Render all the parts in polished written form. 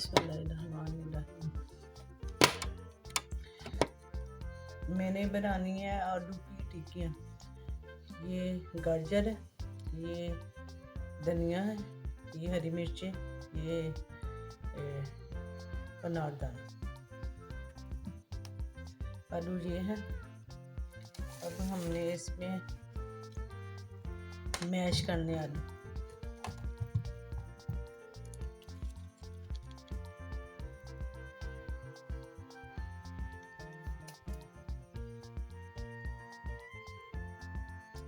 बिस्मिल्लाहिर्रहमानिर्रहीम। मैंने बनानी है आलू की टिक्कियाँ। ये गाजर है, ये धनिया है, ये हरी मिर्चें, ये अनारदाना, आलू ये है। अब हमने इसमें मैश करने आलू।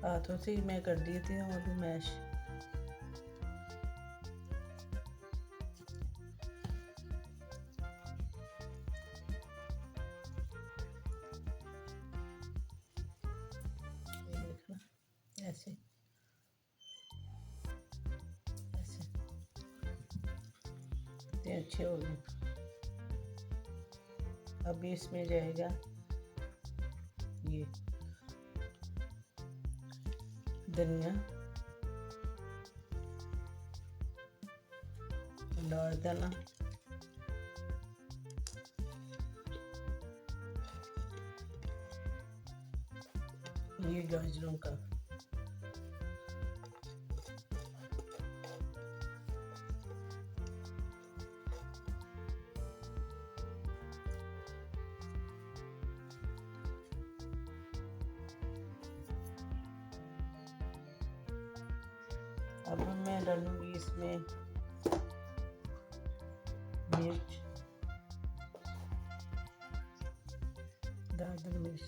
हाथों से ही मैं कर देती हूँ आलू मैश। ये देखना, ऐसे ऐसे इतने अच्छे हो गए। अब इसमें जाएगा ये धनिया, अनारदाना, ये गाजरों का, अब मैं डालूंगी इसमें मिर्च, दादर मिर्च,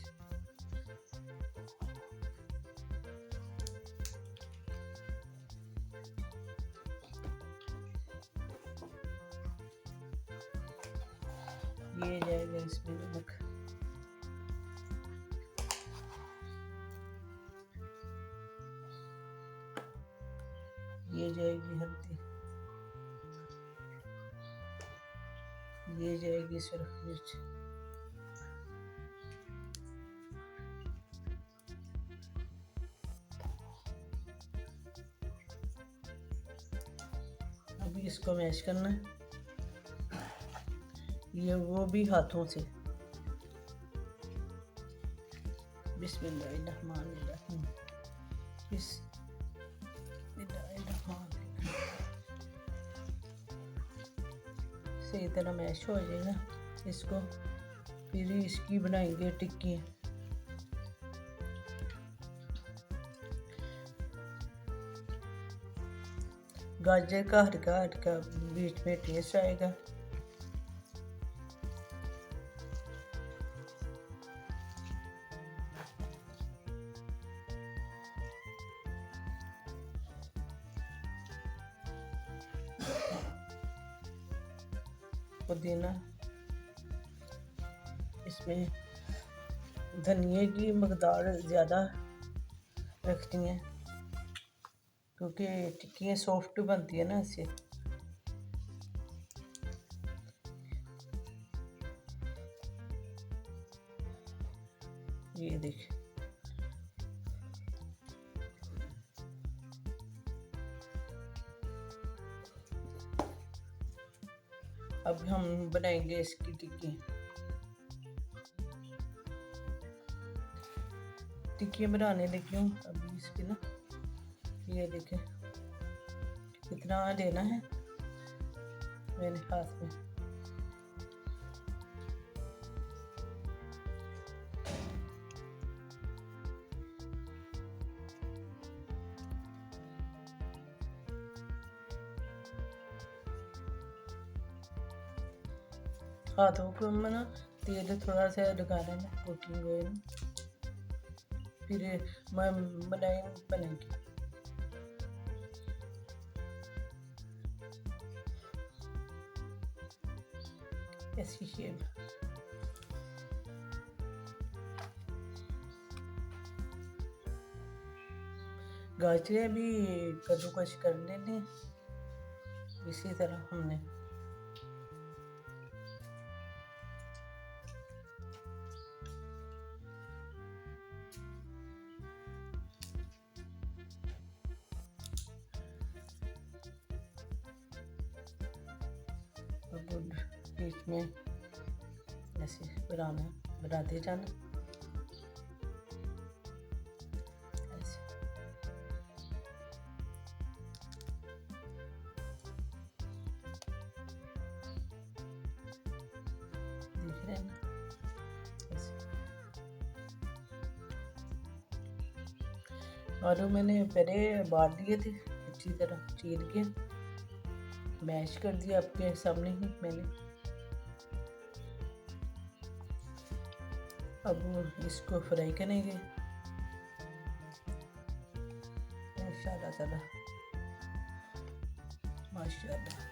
ये जाएगा इसमें नमक, ये जाएगी हल्दी, ये जाएगी सुरख मिर्च, अभी इसको मैश करना है। ये वो भी हाथों से। बिस्मिल्लाहिर्रहमानिर्रहीम। सही तरह मैश हो जाएगा इसको, फिर इसकी बनाएंगे टिक्की। गाजर का हल्का हल्का बीच में टेस्ट आएगा। पुदीना, इसमें धनिए की मकदार ज़्यादा रखनी है क्योंकि टिक्कियाँ सॉफ्ट बनती है ना इससे। ये देखिए, अब हम बनाएंगे इसकी टिक्की बनाने लगी हूँ अभी इसकी ना। ये देखें कितना लेना है मेरे हाथ में। हाथों को ना तेल थोड़ा सा लगाना है, कुकिंग ऑयल, फिर मलाई बनेगी। ऐसी शेप। गाजरें भी कद्दूकस कर लेने इसी तरह हमने। अब आपको बीच में ऐसे बनाते जाना ऐसे। देख रहे हैं ना, ऐसे। आलू मैंने पहले उबाल लिए थे, अच्छी तरह चीर के मैश कर दिया आपके सामने ही मैंने। अब इसको फ्राई करेंगे माशाअल्लाह ताला, माशाअल्लाह।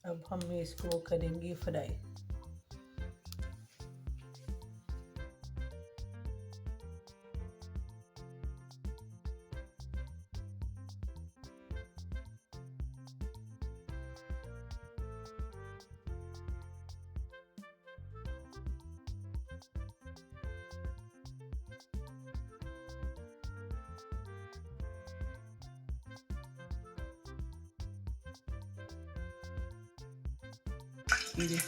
अब हम इसको करेंगे फ्राई। ये